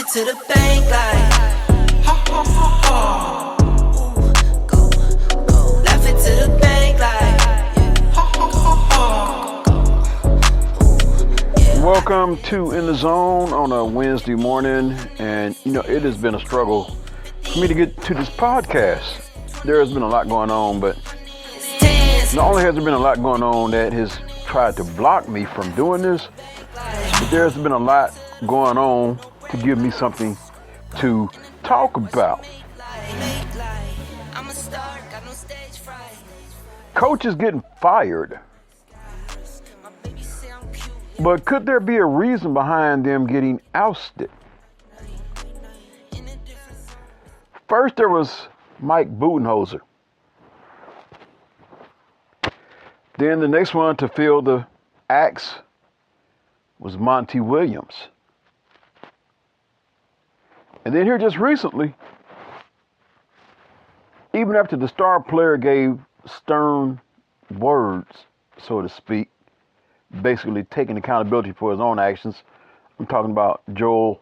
it to the bank like ha ha ha ha. Go, go. Left it to the bank like ha ha ha ha. Welcome to In the Zone on a Wednesday morning, and it has been a struggle for me to get to this podcast. There has been a lot going on, but not only has there been a lot going on that has tried to block me from doing this, but there's been a lot going on to give me something to talk about. Coach is getting fired. But could there be a reason behind them getting ousted? First, there was Mike Budenholzer. Then the next one to fill the axe was Monty Williams. And then here just recently, even after the star player gave stern words, so to speak, basically taking accountability for his own actions, I'm talking about Joel,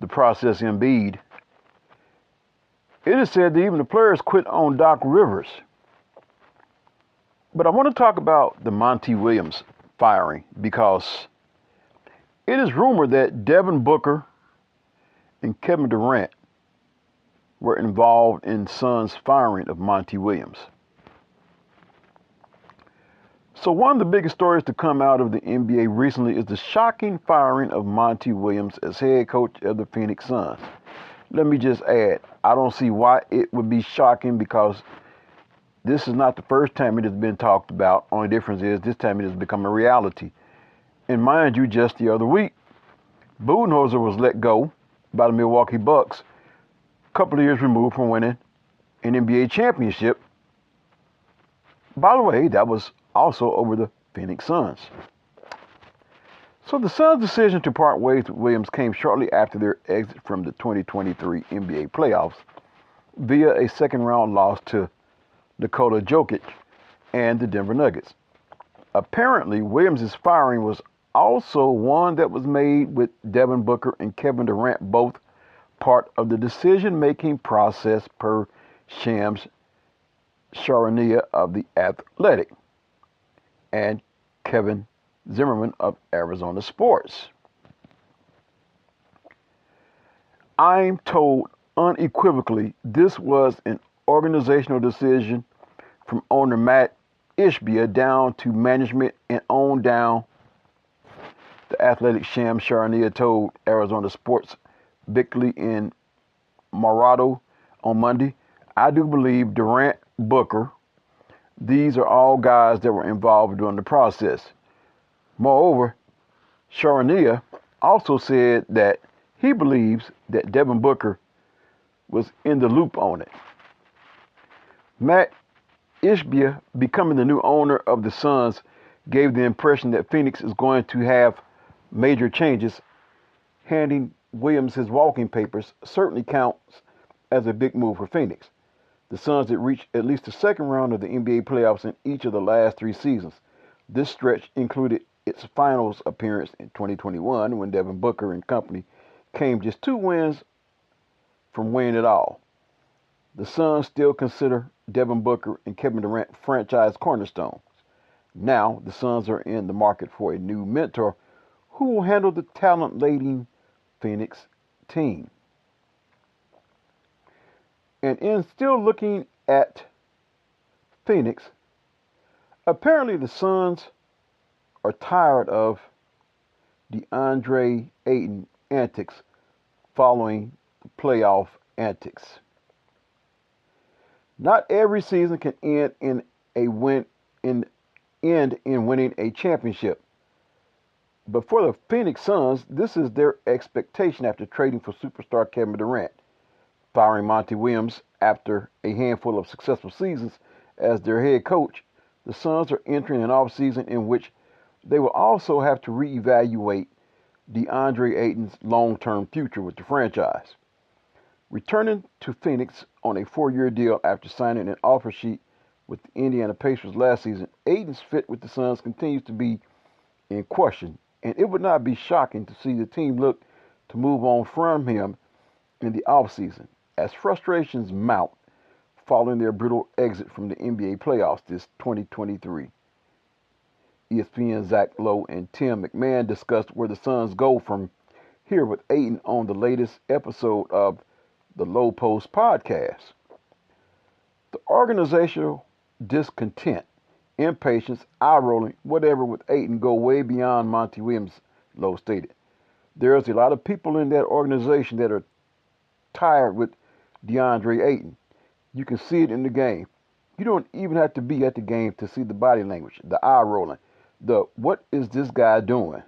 the process Embiid, it is said that even the players quit on Doc Rivers. But I want to talk about the Monty Williams firing because it is rumored that Devin Booker and Kevin Durant were involved in Suns' firing of Monty Williams. So one of the biggest stories to come out of the NBA recently is the shocking firing of Monty Williams as head coach of the Phoenix Suns. Let me just add, I don't see why it would be shocking because this is not the first time it has been talked about. Only difference is this time it has become a reality. And mind you, just the other week, Budenholzer was let go by the Milwaukee Bucks, a couple of years removed from winning an NBA championship. By the way, that was also over the Phoenix Suns. So the Suns' decision to part ways with Williams came shortly after their exit from the 2023 NBA playoffs via a second-round loss to Nikola Jokic and the Denver Nuggets. Apparently, Williams' firing was also one that was made with Devin Booker and Kevin Durant both part of the decision-making process per Shams Charania of The Athletic and Kevin Zimmerman of Arizona Sports. I'm told unequivocally this was an organizational decision from owner Matt Ishbia down to management and on down. The Athletic Shams Charania told Arizona Sports Bickley in Morado on Monday. I do believe Durant, Booker, these are all guys that were involved during the process. Moreover, Charania also said that he believes that Devin Booker was in the loop on it. Matt Ishbia, becoming the new owner of the Suns, gave the impression that Phoenix is going to have major changes. Handing Williams his walking papers certainly counts as a big move for Phoenix. The Suns had reached at least the second round of the NBA playoffs in each of the last 3 seasons. This stretch included its finals appearance in 2021 when Devin Booker and company came just 2 wins from winning it all. The Suns still consider Devin Booker and Kevin Durant franchise cornerstones. Now, the Suns are in the market for a new mentor who will handle the talent-laden Phoenix team. And in still looking at Phoenix, apparently the Suns are tired of DeAndre Ayton antics following playoff antics. Not every season can end in winning a championship. But for the Phoenix Suns, this is their expectation after trading for superstar Kevin Durant, firing Monty Williams after a handful of successful seasons as their head coach. The Suns are entering an offseason in which they will also have to reevaluate DeAndre Ayton's long-term future with the franchise. Returning to Phoenix on a 4-year deal after signing an offer sheet with the Indiana Pacers last season, Ayton's fit with the Suns continues to be in question, and it would not be shocking to see the team look to move on from him in the offseason as frustrations mount following their brutal exit from the NBA playoffs this 2023. ESPN's Zach Lowe and Tim McMahon discussed where the Suns go from here with Ayton on the latest episode of the Low Post podcast. The organizational discontent, impatience, eye rolling, whatever with Ayton go way beyond Monty Williams, Lowe stated. There's a lot of people in that organization that are tired with DeAndre Ayton. You can see it in the game. You don't even have to be at the game to see the body language, the eye rolling, the what is this guy doing?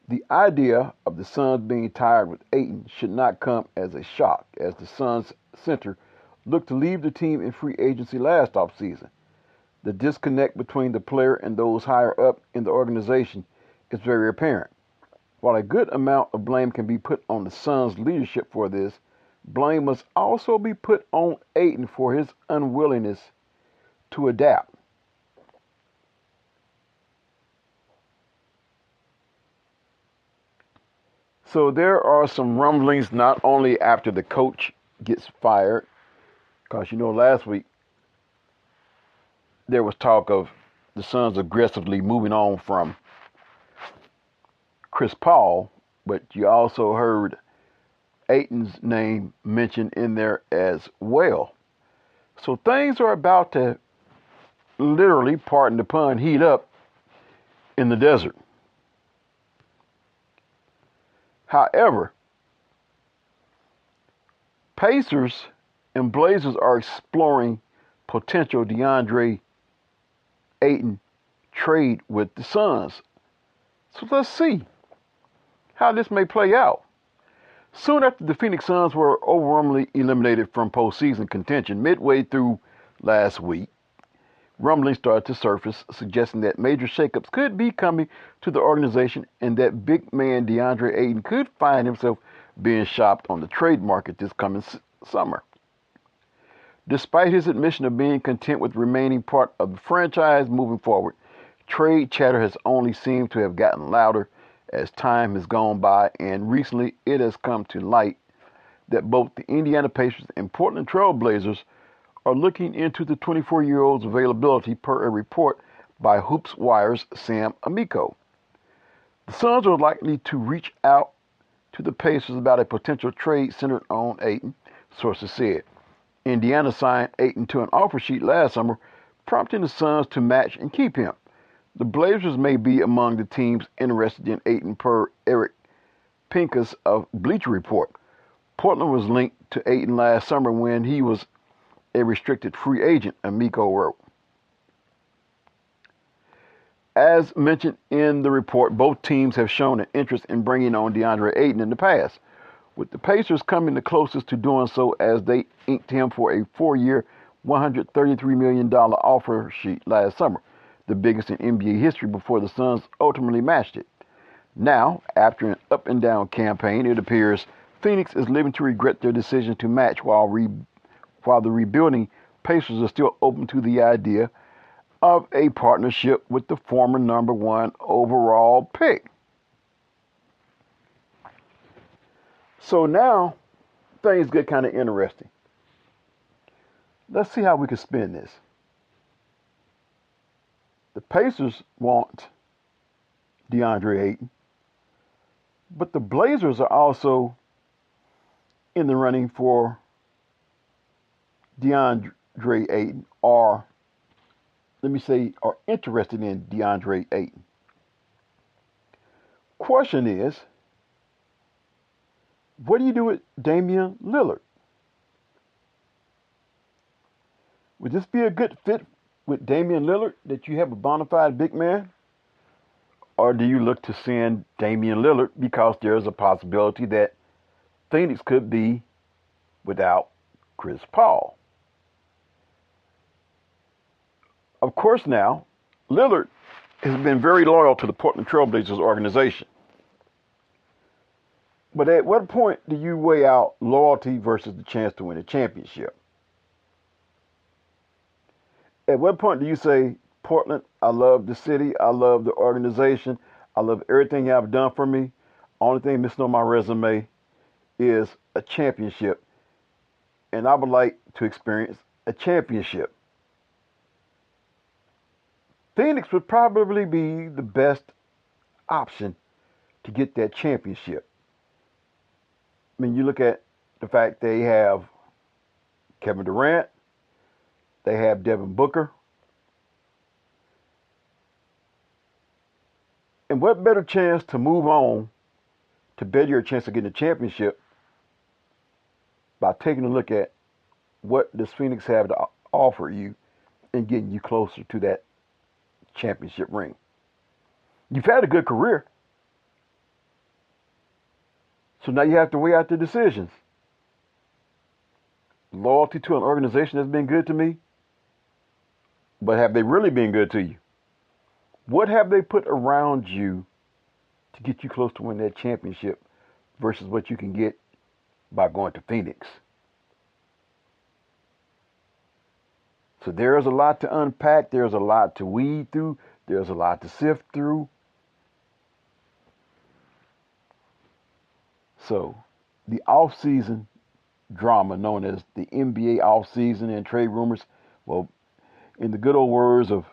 The idea of the Suns being tired with Ayton should not come as a shock, as the Suns center looked to leave the team in free agency last offseason. The disconnect between the player and those higher up in the organization is very apparent. While a good amount of blame can be put on the Suns' leadership for this, blame must also be put on Ayton for his unwillingness to adapt. So there are some rumblings not only after the coach gets fired, because last week there was talk of the Suns aggressively moving on from Chris Paul, but you also heard Ayton's name mentioned in there as well. So things are about to literally, pardon the pun, heat up in the desert. However, Pacers and Blazers are exploring potential DeAndre Ayton trade with the Suns. So let's see how this may play out. Soon after the Phoenix Suns were overwhelmingly eliminated from postseason contention midway through last week, rumblings started to surface suggesting that major shakeups could be coming to the organization and that big man DeAndre Ayton could find himself being shopped on the trade market this coming summer. Despite his admission of being content with remaining part of the franchise moving forward, trade chatter has only seemed to have gotten louder as time has gone by, and recently it has come to light that both the Indiana Pacers and Portland Trail Blazers are looking into the 24-year-old's availability per a report by Hoops Wire's Sam Amico. The Suns are likely to reach out to the Pacers about a potential trade centered on Ayton, sources said. Indiana signed Ayton to an offer sheet last summer, prompting the Suns to match and keep him. The Blazers may be among the teams interested in Ayton per Eric Pincus of Bleacher Report. Portland was linked to Ayton last summer when he was a restricted free agent, Amico wrote. As mentioned in the report, both teams have shown an interest in bringing on DeAndre Ayton in the past, with the Pacers coming the closest to doing so as they inked him for a 4-year, $133 million offer sheet last summer, the biggest in NBA history before the Suns ultimately matched it. Now, after an up-and-down campaign, it appears Phoenix is living to regret their decision to match while the rebuilding Pacers are still open to the idea of a partnership with the former number 1 overall pick. So now things get kind of interesting. Let's see how we can spin this. The Pacers want DeAndre Ayton, but the Blazers are also in the running for DeAndre Ayton, or let me say, are interested in DeAndre Ayton. Question is, what do you do with Damian Lillard? Would this be a good fit with Damian Lillard, that you have a bona fide big man? Or do you look to send Damian Lillard because there's a possibility that Phoenix could be without Chris Paul? Of course now, Lillard has been very loyal to the Portland Trail Blazers organization. But at what point do you weigh out loyalty versus the chance to win a championship? At what point do you say, Portland, I love the city, I love the organization, I love everything y'all have done for me. Only thing missing on my resume is a championship, and I would like to experience a championship. Phoenix would probably be the best option to get that championship. I mean, you look at the fact they have Kevin Durant, they have Devin Booker, and what better chance to move on to better your chance of getting a championship by taking a look at what does Phoenix have to offer you and getting you closer to that championship ring. You've had a good career, so now you have to weigh out the decisions. Loyalty to an organization that's been good to me, but have they really been good to you? What have they put around you to get you close to winning that championship versus what you can get by going to Phoenix? So there's a lot to unpack. There's a lot to weed through. There's a lot to sift through. So the off-season drama known as the NBA off-season and trade rumors, well, in the good old words of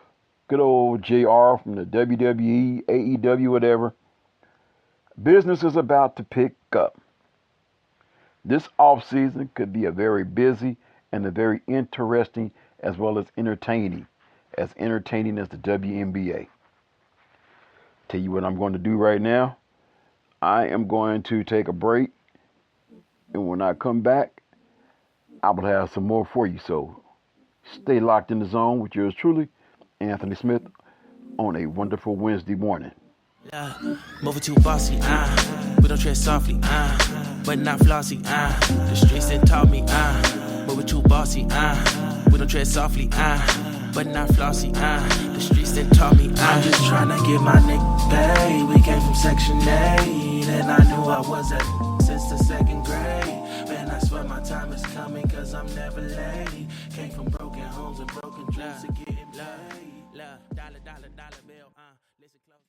good old JR from the WWE, AEW, whatever, business is about to pick up. This off-season could be a very busy and a very interesting as well as entertaining as the WNBA. Tell you what I'm going to do right now. I am going to take a break, and when I come back, I will have some more for you. So stay locked in the zone with yours truly, Anthony Smith, on a wonderful Wednesday morning. Moving too bossy, we don't tread softly, but not flossy, the streets done taught me, moving too bossy, we don't tread softly, but not flossy, the streets done taught me, I'm just trying to get my nigga paid. We came from Section 8, and I knew I was at since the second grade. Man, I swear my time is coming, cause I'm never late. Came from broken homes and broken dreams to getting paid. Dollar bill, listen close.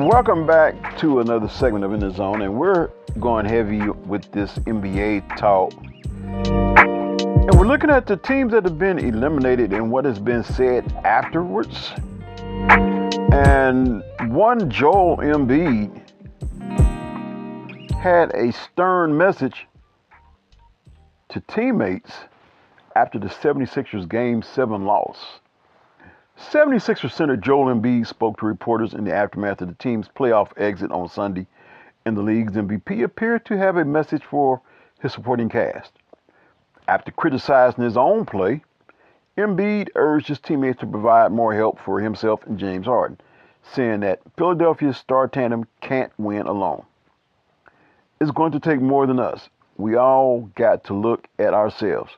Welcome back to another segment of In the Zone, and we're going heavy with this NBA talk. And we're looking at the teams that have been eliminated and what has been said afterwards. And one Joel Embiid had a stern message to teammates after the 76ers Game 7 loss. 76ers center Joel Embiid spoke to reporters in the aftermath of the team's playoff exit on Sunday, and the league's MVP appeared to have a message for his supporting cast. After criticizing his own play, Embiid urged his teammates to provide more help for himself and James Harden, saying that Philadelphia's star tandem can't win alone. It's going to take more than us. We all got to look at ourselves.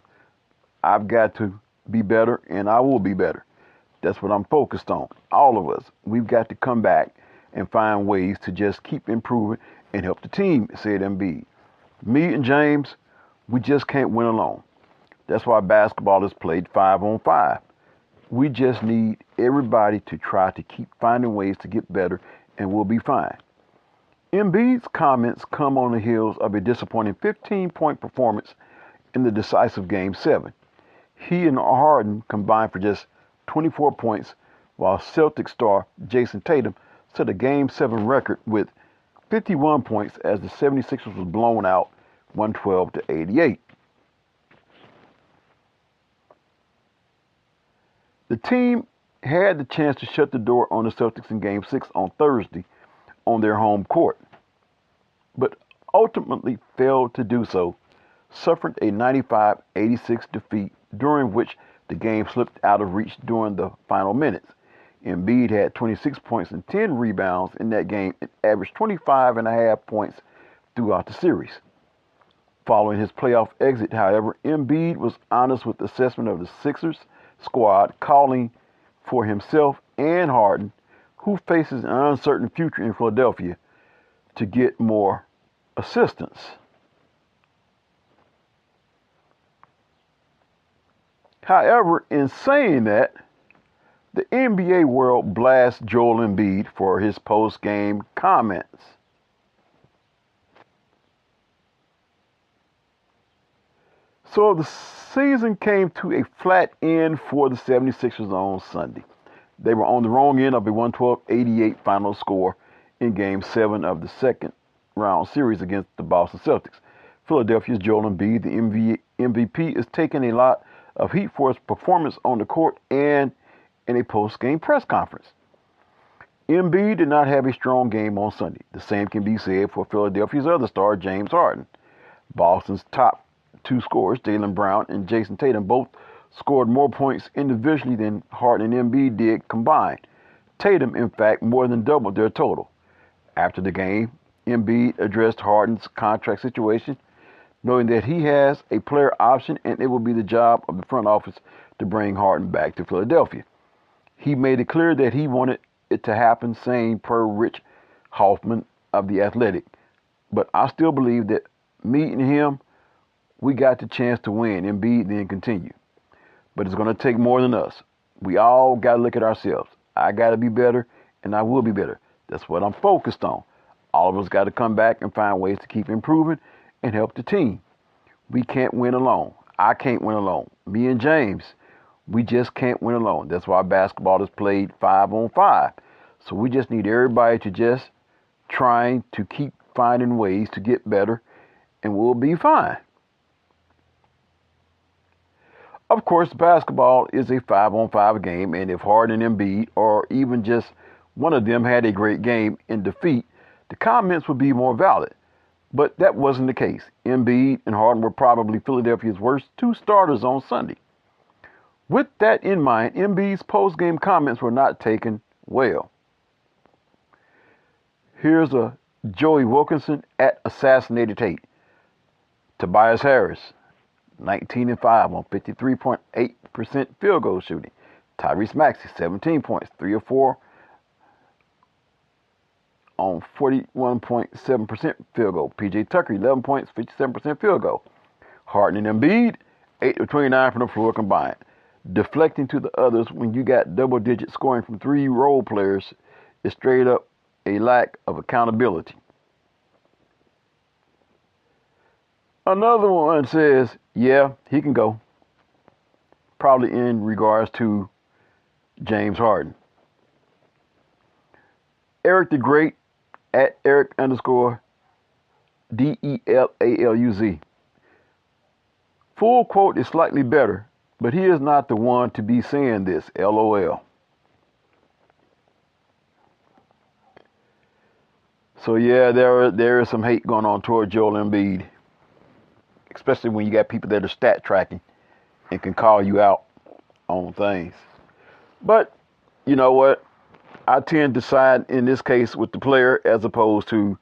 I've got to be better, and I will be better. That's what I'm focused on. All of us. We've got to come back and find ways to just keep improving and help the team, said Embiid. Me and James, we just can't win alone. That's why basketball is played 5-on-5. We just need everybody to try to keep finding ways to get better, and we'll be fine. Embiid's comments come on the heels of a disappointing 15-point performance in the decisive Game 7. He and Harden combined for just 24 points, while Celtic star Jason Tatum set a Game 7 record with 51 points as the 76ers was blown out 112-88. The team had the chance to shut the door on the Celtics in Game 6 on Thursday on their home court, but ultimately failed to do so, suffering a 95-86 defeat during which the game slipped out of reach during the final minutes. Embiid had 26 points and 10 rebounds in that game and averaged 25.5 points throughout the series. Following his playoff exit, however, Embiid was honest with the assessment of the Sixers, squad, calling for himself and Harden, who faces an uncertain future in Philadelphia, to get more assistance. However, in saying that, the NBA world blasts Joel Embiid for his post-game comments. So the season came to a flat end for the 76ers on Sunday. They were on the wrong end of a 112-88 final score in Game 7 of the second round series against the Boston Celtics. Philadelphia's Joel Embiid, the MVP, is taking a lot of heat for his performance on the court and in a post-game press conference. Embiid did not have a strong game on Sunday. The same can be said for Philadelphia's other star, James Harden. Boston's top two scorers, Jaylen Brown and Jason Tatum, both scored more points individually than Harden and Embiid did combined. Tatum, in fact, more than doubled their total. After the game, Embiid addressed Harden's contract situation, knowing that he has a player option and it will be the job of the front office to bring Harden back to Philadelphia. He made it clear that he wanted it to happen, saying, per Rich Hoffman of The Athletic, "But I still believe that meeting him, we got the chance to win." Embiid then continued, "But it's going to take more than us. We all got to look at ourselves. I got to be better, and I will be better. That's what I'm focused on. All of us got to come back and find ways to keep improving and help the team. We can't win alone. I can't win alone. Me and James, we just can't win alone. That's why basketball is played 5-on-5. So we just need everybody to just trying to keep finding ways to get better, and we'll be fine." Of course, basketball is a 5-on-5 game, and if Harden and Embiid, or even just one of them, had a great game in defeat, the comments would be more valid. But that wasn't the case. Embiid and Harden were probably Philadelphia's worst two starters on Sunday. With that in mind, Embiid's post-game comments were not taken well. Here's a Joey Wilkinson at Assassinated Tate. Tobias Harris, 19-5 on 53.8% field goal shooting. Tyrese Maxey, 17 points, 3 of 4 on 41.7% field goal. PJ Tucker, 11 points, 57% field goal. Harden and Embiid, 8 of 29 from the floor combined. Deflecting to the others when you got double-digit scoring from three role players is straight up a lack of accountability. Another one says, yeah, he can go. Probably in regards to James Harden. Eric the Great at Eric_DELALUZ. Full quote is slightly better, but he is not the one to be saying this, LOL. So yeah, there is some hate going on toward Joel Embiid, especially when you got people that are stat tracking and can call you out on things. But you know what? I tend to side in this case with the player as opposed to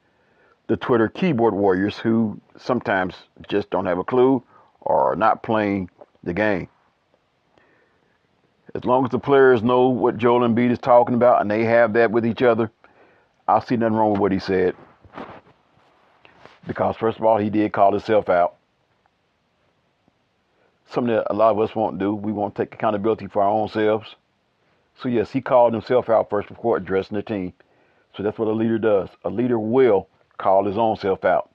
the Twitter keyboard warriors who sometimes just don't have a clue or are not playing the game. As long as the players know what Joel Embiid is talking about and they have that with each other, I see nothing wrong with what he said. Because first of all, he did call himself out. Something that a lot of us won't do. We won't take accountability for our own selves. So yes, he called himself out first before addressing the team. So that's what a leader does. A leader will call his own self out.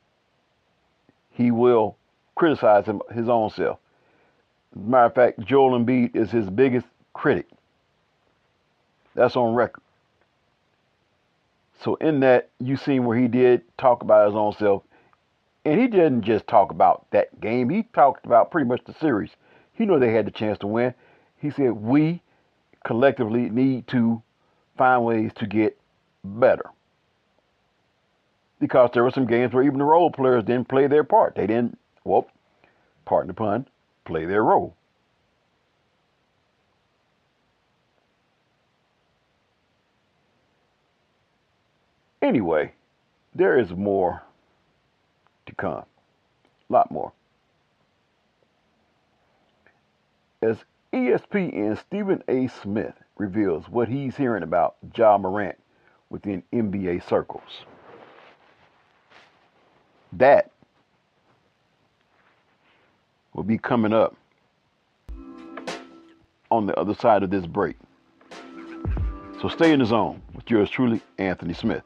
He will criticize his own self. As a matter of fact, Joel Embiid is his biggest critic. That's on record. So in that, you seen where he did talk about his own self. And he didn't just talk about that game. He talked about pretty much the series. He knew they had the chance to win. He said, we collectively need to find ways to get better. Because there were some games where even the role players didn't play their part. They didn't, well, pardon the pun, play their role. Anyway, there is more to come. A lot more. As ESPN Stephen A. Smith reveals what he's hearing about Ja Morant within NBA circles. That will be coming up on the other side of this break. So stay in the zone with yours truly, Anthony Smith.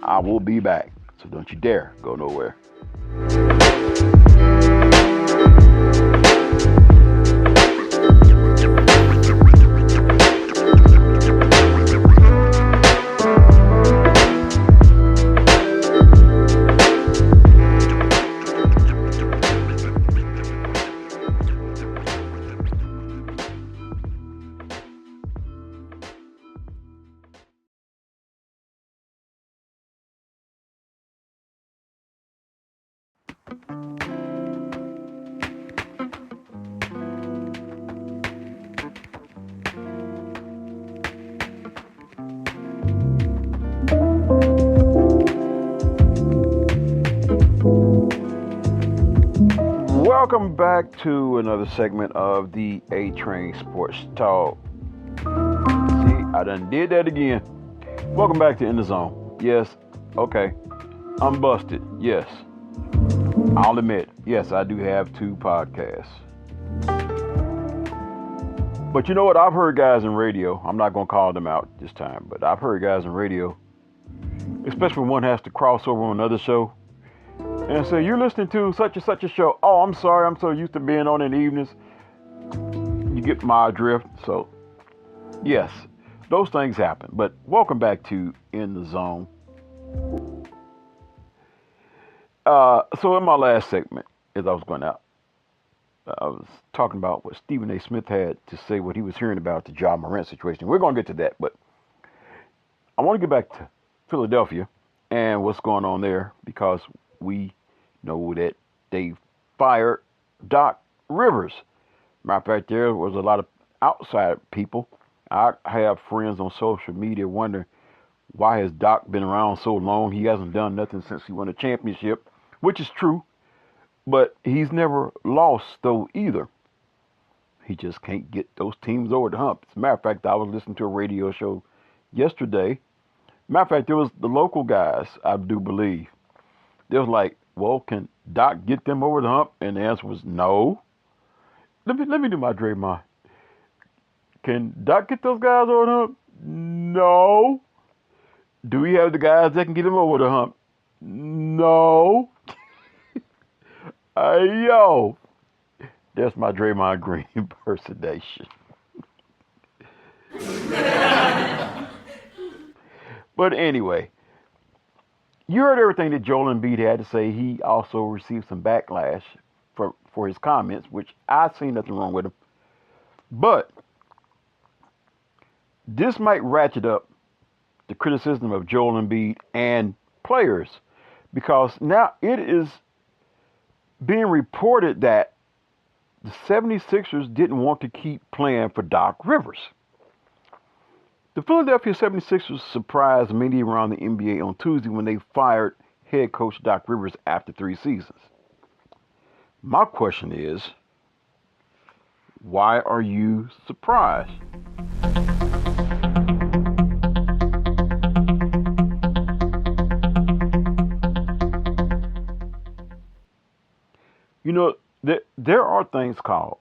I will be back, so don't you dare go nowhere. Welcome back to another segment of the A-Train Sports Talk. See, I done did that again. Welcome back to In the Zone. Yes, okay. I'm busted. Yes. I'll admit, yes, I do have 2 podcasts. But you know what? I've heard guys in radio, I'm not going to call them out this time, but I've heard guys in radio, especially when one has to cross over on another show, and say, you're listening to such and such a show. Oh, I'm sorry, I'm so used to being on in the evenings. You get my drift. So, yes, those things happen. But welcome back to In the Zone. So in my last segment, as I was going out, I was talking about what Stephen A. Smith had to say, what he was hearing about the Ja Morant situation. We're going to get to that, but I want to get back to Philadelphia and what's going on there, because we know that they fired Doc Rivers. Matter of fact, there was a lot of outside people. I have friends on social media wondering, why has Doc been around so long? He hasn't done nothing since he won a championship, which is true, but he's never lost though either. He just can't get those teams over the hump. As a matter of fact, I was listening to a radio show yesterday. Matter of fact, there was the local guys, I do believe. They was like, well, can Doc get them over the hump? And the answer was no. Let me do my Draymond. Can Doc get those guys over the hump? No. Do we have the guys that can get them over the hump? No. Yo. That's my Draymond Green impersonation. But anyway, you heard everything that Joel Embiid had to say. He also received some backlash for his comments, which I see nothing wrong with him. But this might ratchet up the criticism of Joel Embiid and players, because now it is being reported that the 76ers didn't want to keep playing for Doc Rivers. The Philadelphia 76ers surprised many around the NBA on Tuesday when they fired head coach Doc Rivers after 3 seasons. My question is, why are you surprised? You know, there are things called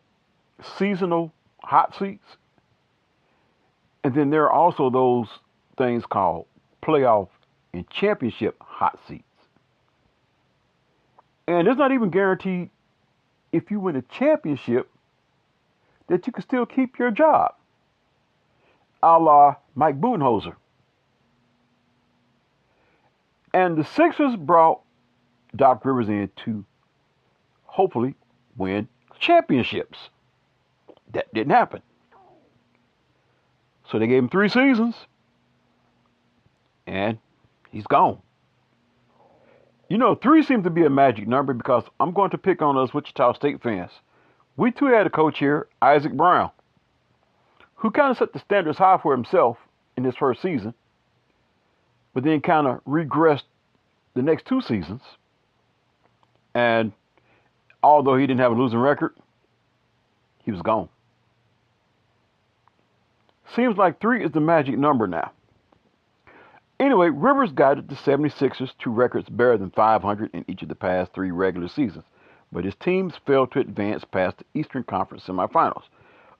seasonal hot seats. And then there are also those things called playoff and championship hot seats. And it's not even guaranteed, if you win a championship, that you can still keep your job, a la Mike Budenholzer. And the Sixers brought Doc Rivers in to hopefully win championships. That didn't happen. So they gave him 3 seasons, and he's gone. You know, 3 seems to be a magic number, because I'm going to pick on us Wichita State fans. We too had a coach here, Isaac Brown, who kind of set the standards high for himself in his first season, but then kind of regressed the next 2 seasons. And although he didn't have a losing record, he was gone. Seems like 3 is the magic number now. Anyway, Rivers guided the 76ers to records better than 500 in each of the past 3 regular seasons, but his teams failed to advance past the Eastern Conference semifinals.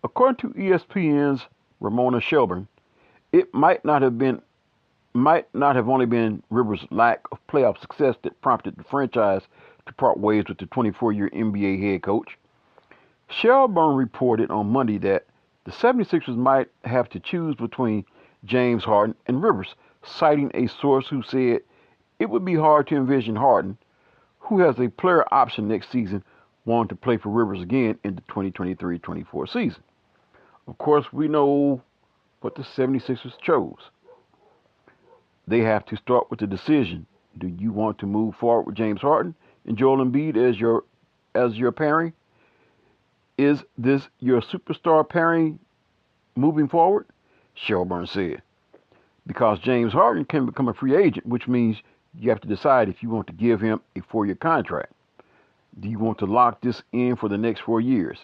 According to ESPN's Ramona Shelburne, it might not have only been Rivers' lack of playoff success that prompted the franchise to part ways with the 24-year NBA head coach. Shelburne reported on Monday that the 76ers might have to choose between James Harden and Rivers, citing a source who said it would be hard to envision Harden, who has a player option next season, wanting to play for Rivers again in the 2023-24 season. Of course, we know what the 76ers chose. They have to start with the decision. Do you want to move forward with James Harden and Joel Embiid as your pairing? Is this your superstar pairing moving forward? Shelburne said. Because James Harden can become a free agent, which means you have to decide if you want to give him a 4-year contract. Do you want to lock this in for the next 4 years?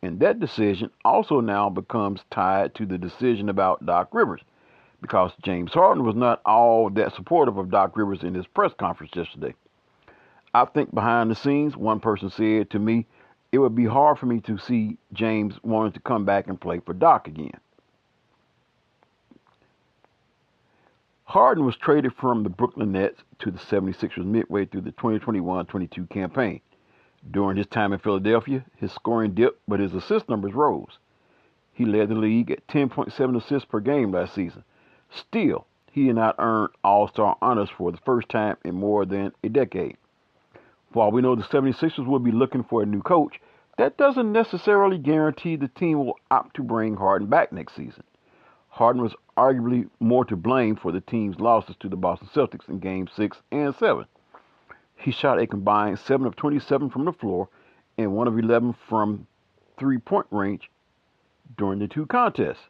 And that decision also now becomes tied to the decision about Doc Rivers, because James Harden was not all that supportive of Doc Rivers in his press conference yesterday. I think behind the scenes, one person said to me, it would be hard for me to see James wanting to come back and play for Doc again. Harden was traded from the Brooklyn Nets to the 76ers midway through the 2021-22 campaign. During his time in Philadelphia, his scoring dipped, but his assist numbers rose. He led the league at 10.7 assists per game last season. Still, he did not earn All-Star honors for the first time in more than a decade. While we know the 76ers will be looking for a new coach, that doesn't necessarily guarantee the team will opt to bring Harden back next season. Harden was arguably more to blame for the team's losses to the Boston Celtics in Games 6 and 7. He shot a combined 7 of 27 from the floor and 1 of 11 from three-point range during the 2 contests.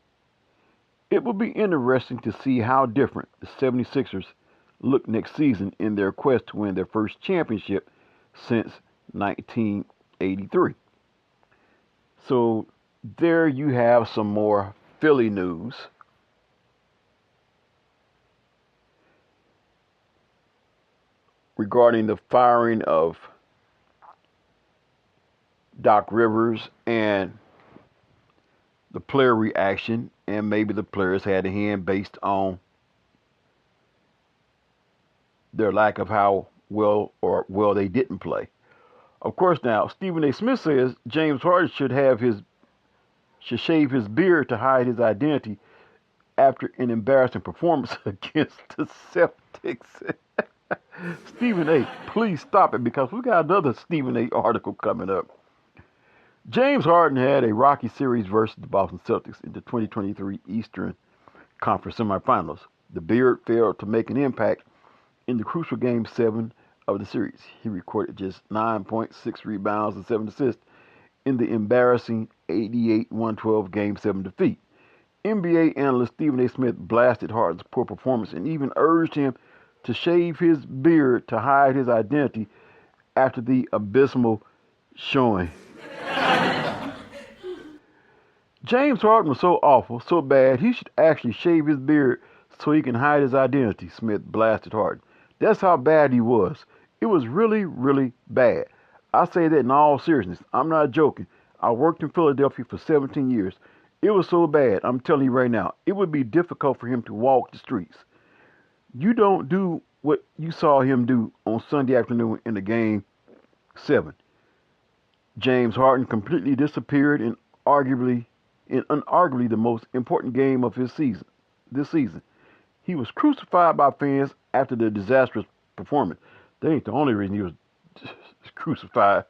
It will be interesting to see how different the 76ers look next season in their quest to win their first championship since 1983. So there you have some more Philly news. Regarding the firing of Doc Rivers and the player reaction, and maybe the players had a hand based on their lack of how well they didn't play. Of course, now Stephen A. Smith says James Harden should shave his beard to hide his identity after an embarrassing performance against the Celtics. Stephen A., please stop it, because we got another Stephen A. article coming up. James Harden had a rocky series versus the Boston Celtics in the 2023 Eastern Conference semifinals. The beard failed to make an impact in the crucial Game 7 of the series. He recorded just 9.6 rebounds and 7 assists in the embarrassing 88-112 Game 7 defeat. NBA analyst Stephen A. Smith blasted Harden's poor performance and even urged him to shave his beard to hide his identity after the abysmal showing. James Harden was so awful, so bad, he should actually shave his beard so he can hide his identity, Smith blasted Harden. That's how bad he was. It was really, really bad. I say that in all seriousness. I'm not joking. I worked in Philadelphia for 17 years. It was so bad, I'm telling you right now, it would be difficult for him to walk the streets. You don't do what you saw him do on Sunday afternoon in the Game 7. James Harden completely disappeared in unarguably the most important game of his season. This season, he was crucified by fans after the disastrous performance. That ain't the only reason he was crucified.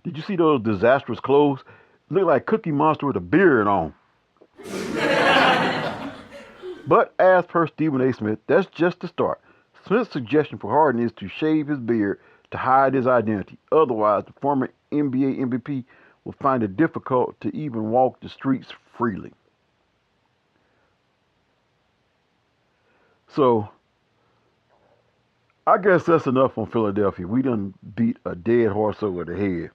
Did you see those disastrous clothes? Looked like Cookie Monster with a beard on. But as per Stephen A. Smith, that's just the start. Smith's suggestion for Harden is to shave his beard to hide his identity. Otherwise, the former NBA MVP will find it difficult to even walk the streets freely. So, I guess that's enough on Philadelphia. We done beat a dead horse over the head.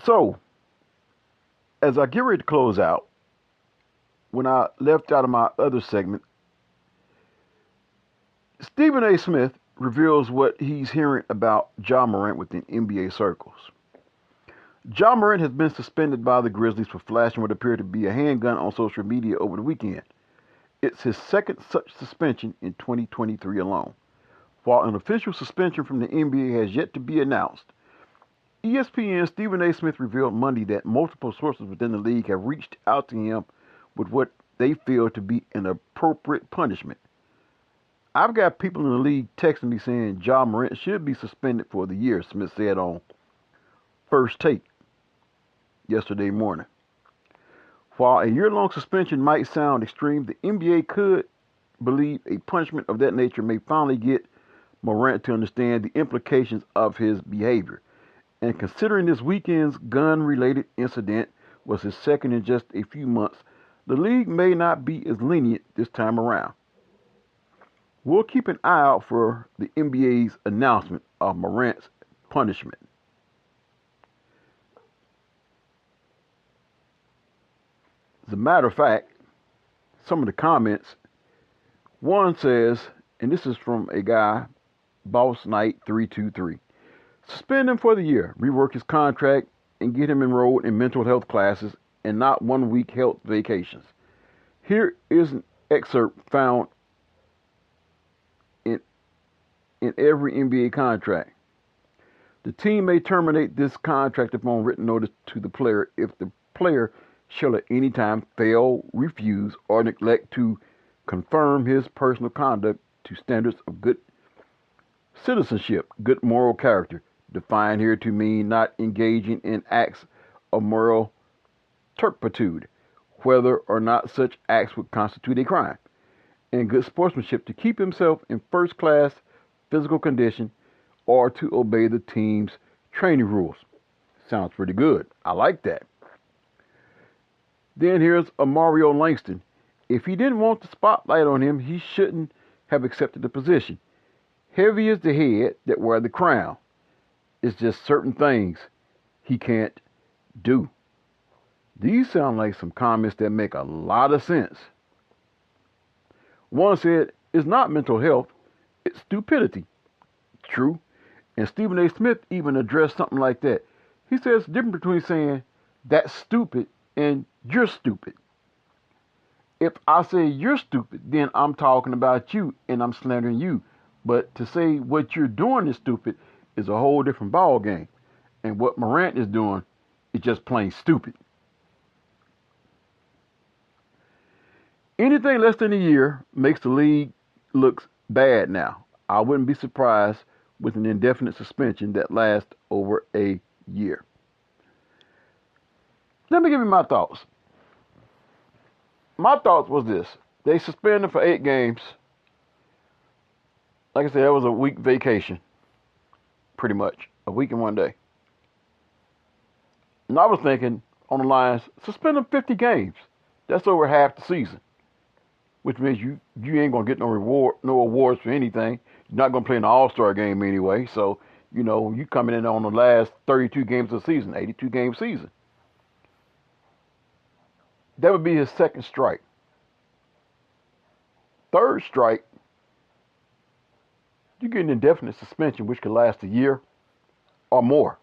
So, As I get ready to close out, when I left out of my other segment, Stephen A. Smith reveals what he's hearing about Ja Morant within NBA circles. Ja Morant has been suspended by the Grizzlies for flashing what appeared to be a handgun on social media over the weekend. It's his second such suspension in 2023 alone. While an official suspension from the NBA has yet to be announced, ESPN's Stephen A. Smith revealed Monday that multiple sources within the league have reached out to him with what they feel to be an appropriate punishment. I've got people in the league texting me saying Ja Morant should be suspended for the year, Smith said on First Take yesterday morning. While a year-long suspension might sound extreme, the NBA could believe a punishment of that nature may finally get Morant to understand the implications of his behavior. And considering this weekend's gun-related incident was his second in just a few months, the league may not be as lenient this time around. We'll keep an eye out for the NBA's announcement of Morant's punishment. As a matter of fact, some of the comments, one says, and this is from a guy, Boss Knight 323. Suspend him for the year, rework his contract, and get him enrolled in mental health classes and not 1 week health vacations. Here is an excerpt found in every NBA contract. The team may terminate this contract upon written notice to the player if the player shall at any time fail, refuse, or neglect to confirm his personal conduct to standards of good citizenship, good moral character, defined here to mean not engaging in acts of moral turpitude, whether or not such acts would constitute a crime, and good sportsmanship to keep himself in first-class physical condition or to obey the team's training rules. Sounds pretty good. I like that. Then here's a Mario Langston. If he didn't want the spotlight on him, he shouldn't have accepted the position. Heavy is the head that wear the crown. It's just certain things he can't do. These sound like some comments that make a lot of sense. One said, it's not mental health, it's stupidity. True. And Stephen A. Smith even addressed something like that. He says the difference between saying, that's stupid, and you're stupid. If I say you're stupid, then I'm talking about you and I'm slandering you. But to say what you're doing is stupid is a whole different ball game. And what Morant is doing is just plain stupid. Anything less than a year makes the league look bad now. I wouldn't be surprised with an indefinite suspension that lasts over a year. Let me give you my thoughts. My thoughts was this. They suspended him for 8 games. Like I said, that was a week vacation. Pretty much. A week and 1 day. And I was thinking on the lines, suspend him 50 games. That's over half the season. Which means you ain't going to get no awards for anything. You're not going to play in the All-Star game anyway. So, you coming in on the last 32 games of the season, 82-game season. That would be his second strike. Third strike, you get an indefinite suspension, which could last a year or more.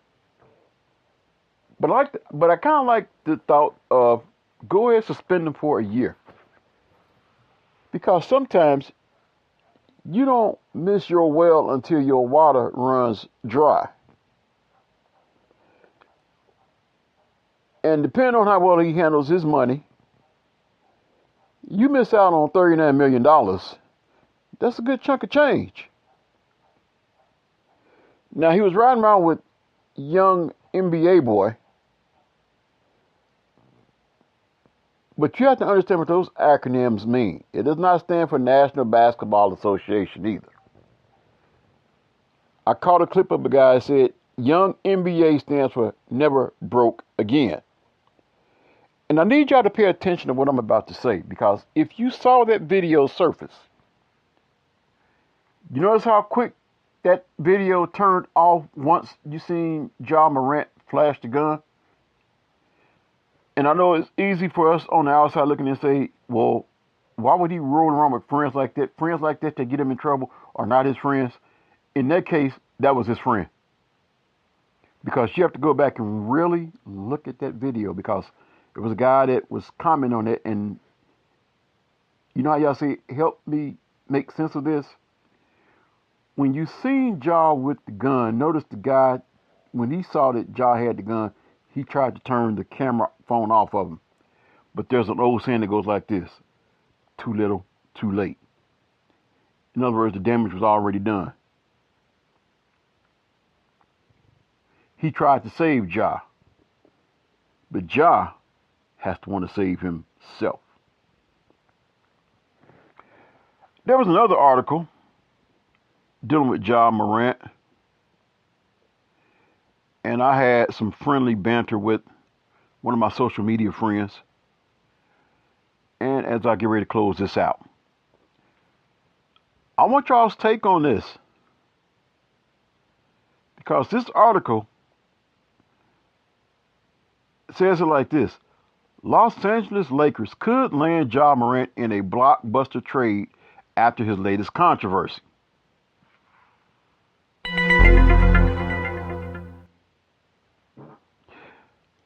But I kind of like the thought of go ahead and suspend him for a year. Because sometimes you don't miss your well until your water runs dry. And depending on how well he handles his money, you miss out on $39 million. That's a good chunk of change. Now, he was riding around with young NBA boy. But you have to understand what those acronyms mean. It does not stand for National Basketball Association either. I caught a clip of a guy that said, Young NBA stands for Never Broke Again. And I need y'all to pay attention to what I'm about to say, because if you saw that video surface, you notice how quick that video turned off once you seen Ja Morant flash the gun? And I know it's easy for us on the outside looking and say, well, why would he roll around with friends like that? Friends like that that get him in trouble are not his friends. In that case, that was his friend. Because you have to go back and really look at that video, because there was a guy that was commenting on it, and you know how y'all say, help me make sense of this? When you seen Ja with the gun, notice the guy, when he saw that Ja had the gun, he tried to turn the camera phone off of him. But there's an old saying that goes like this: too little, too late. In other words, the damage was already done. He tried to save Ja, but Ja has to want to save himself. There was another article dealing with Ja Morant, and I had some friendly banter with one of my social media friends. And as I get ready to close this out, I want y'all's take on this, because this article says it like this: Los Angeles Lakers could land Ja Morant in a blockbuster trade after his latest controversy.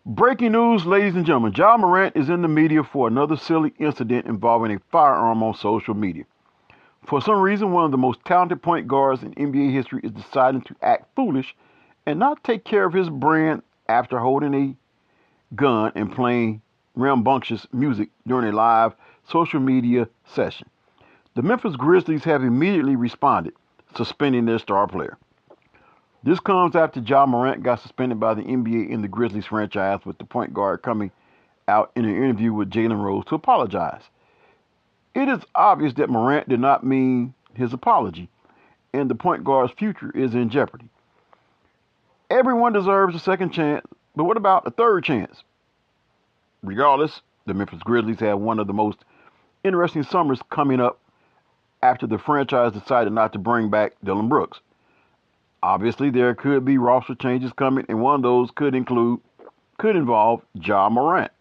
Breaking news, ladies and gentlemen. Ja Morant is in the media for another silly incident involving a firearm on social media. For some reason, one of the most talented point guards in NBA history is deciding to act foolish and not take care of his brand after holding a gun and playing rambunctious music during a live social media session. The Memphis Grizzlies have immediately responded, suspending their star player. This comes after Ja Morant got suspended by the NBA in the Grizzlies franchise, with the point guard coming out in an interview with Jalen Rose to apologize. It is obvious that Morant did not mean his apology, and the point guard's future is in jeopardy. Everyone deserves a second chance, but what about a third chance? Regardless, the Memphis Grizzlies have one of the most interesting summers coming up after the franchise decided not to bring back Dillon Brooks. Obviously, there could be roster changes coming, and one of those could involve Ja Morant.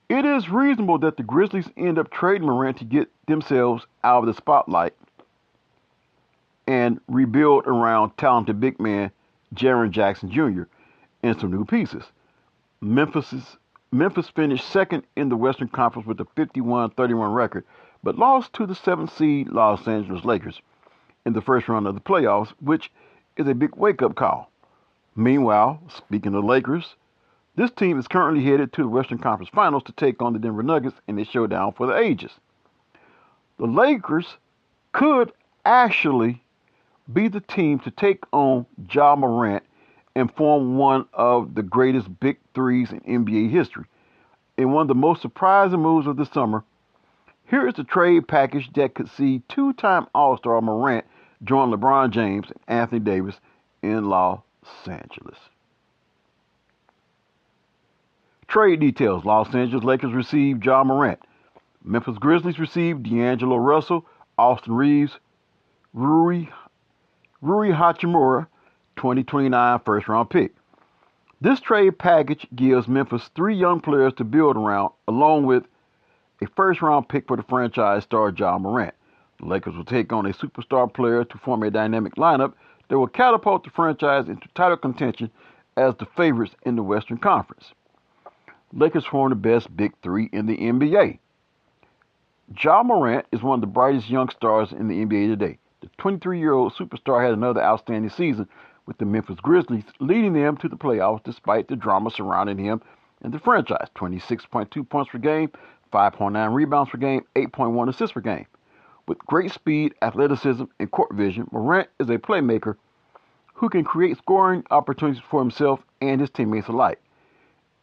It is reasonable that the Grizzlies end up trading Morant to get themselves out of the spotlight and rebuild around talented big man Jaren Jackson Jr. and some new pieces. Memphis finished second in the Western Conference with a 51-31 record, but lost to the 7th seed Los Angeles Lakers in the first round of the playoffs, which is a big wake-up call. Meanwhile, speaking of Lakers, this team is currently headed to the Western Conference Finals to take on the Denver Nuggets in a showdown for the ages. The Lakers could actually be the team to take on Ja Morant and form one of the greatest big threes in NBA history. In one of the most surprising moves of the summer, here is the trade package that could see two-time All-Star Morant join LeBron James and Anthony Davis in Los Angeles. Trade details. Los Angeles Lakers received Ja Morant. Memphis Grizzlies received D'Angelo Russell, Austin Reeves, Rui Hachimura, 2029 first-round pick. This trade package gives Memphis 3 young players to build around, along with a first-round pick for the franchise star Ja Morant. The Lakers will take on a superstar player to form a dynamic lineup that will catapult the franchise into title contention as the favorites in the Western Conference. Lakers form the best big three in the NBA. Ja Morant is one of the brightest young stars in the NBA today. The 23-year-old superstar had another outstanding season with the Memphis Grizzlies, leading them to the playoffs despite the drama surrounding him and the franchise. 26.2 points per game, 5.9 rebounds per game, 8.1 assists per game. With great speed, athleticism, and court vision, Morant is a playmaker who can create scoring opportunities for himself and his teammates alike.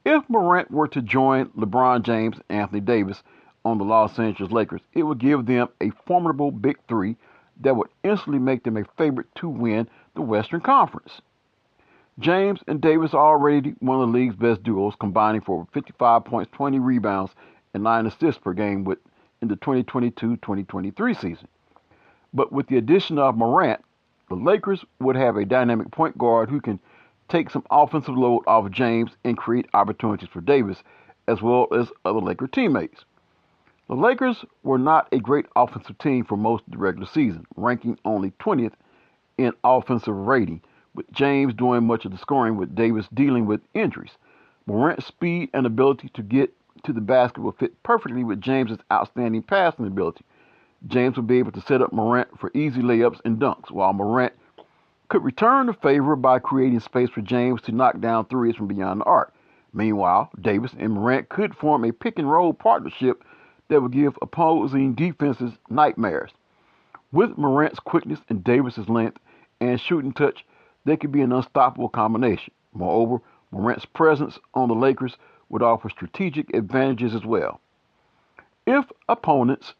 If Morant were to join LeBron James and Anthony Davis on the Los Angeles Lakers, it would give them a formidable big three that would instantly make them a favorite to win the Western Conference. James and Davis are already one of the league's best duos, combining for 55 points, 20 rebounds, and 9 assists per game in the 2022-2023 season. But with the addition of Morant, the Lakers would have a dynamic point guard who can take some offensive load off James and create opportunities for Davis as well as other Laker teammates. The Lakers were not a great offensive team for most of the regular season, ranking only 20th in offensive rating, with James doing much of the scoring with Davis dealing with injuries. Morant's speed and ability to get to the basket will fit perfectly with James's outstanding passing ability. James will be able to set up Morant for easy layups and dunks, while Morant could return the favor by creating space for James to knock down threes from beyond the arc. Meanwhile, Davis and Morant could form a pick-and-roll partnership that would give opposing defenses nightmares. With Morant's quickness and Davis's length and shooting touch, they could be an unstoppable combination. Moreover, Morant's presence on the Lakers would offer strategic advantages as well. If opponents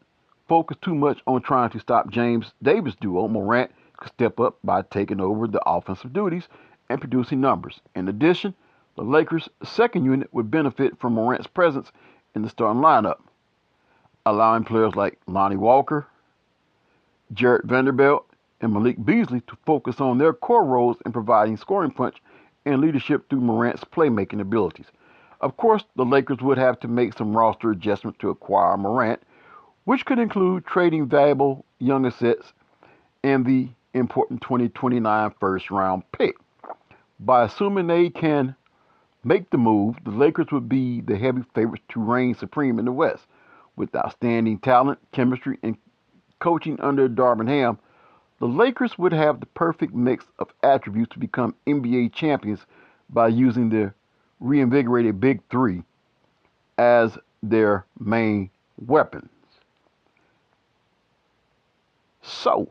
focus too much on trying to stop James-Davis duo, Morant could step up by taking over the offensive duties and producing numbers. In addition, the Lakers' second unit would benefit from Morant's presence in the starting lineup, allowing players like Lonnie Walker, Jarrett Vanderbilt, and Malik Beasley to focus on their core roles in providing scoring punch and leadership through Morant's playmaking abilities. Of course, the Lakers would have to make some roster adjustments to acquire Morant, which could include trading valuable young assets and the important 2029 first-round pick. By assuming they can make the move, the Lakers would be the heavy favorites to reign supreme in the West. With outstanding talent, chemistry, and coaching under Darvin Ham, the Lakers would have the perfect mix of attributes to become NBA champions by using the reinvigorated Big Three as their main weapons. So,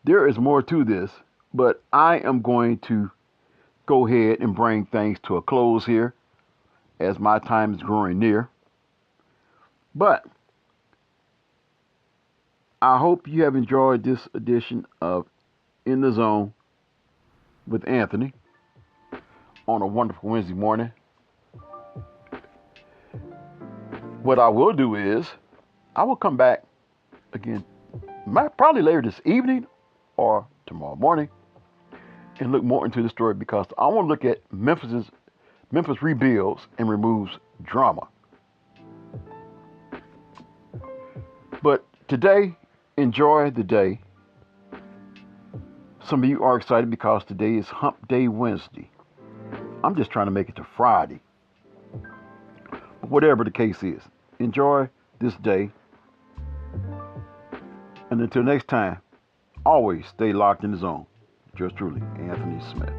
there is more to this, but I am going to go ahead and bring things to a close here as my time is growing near. But I hope you have enjoyed this edition of In the Zone with Anthony on a wonderful Wednesday morning. What I will do is I will come back again probably later this evening or tomorrow morning and look more into the story, because I want to look at Memphis rebuilds and removes drama. But today, enjoy the day. Some of you are excited because today is Hump Day Wednesday. I'm just trying to make it to Friday. But whatever the case is, enjoy this day. And until next time, always stay locked in the zone. Yours truly, Anthony Smith.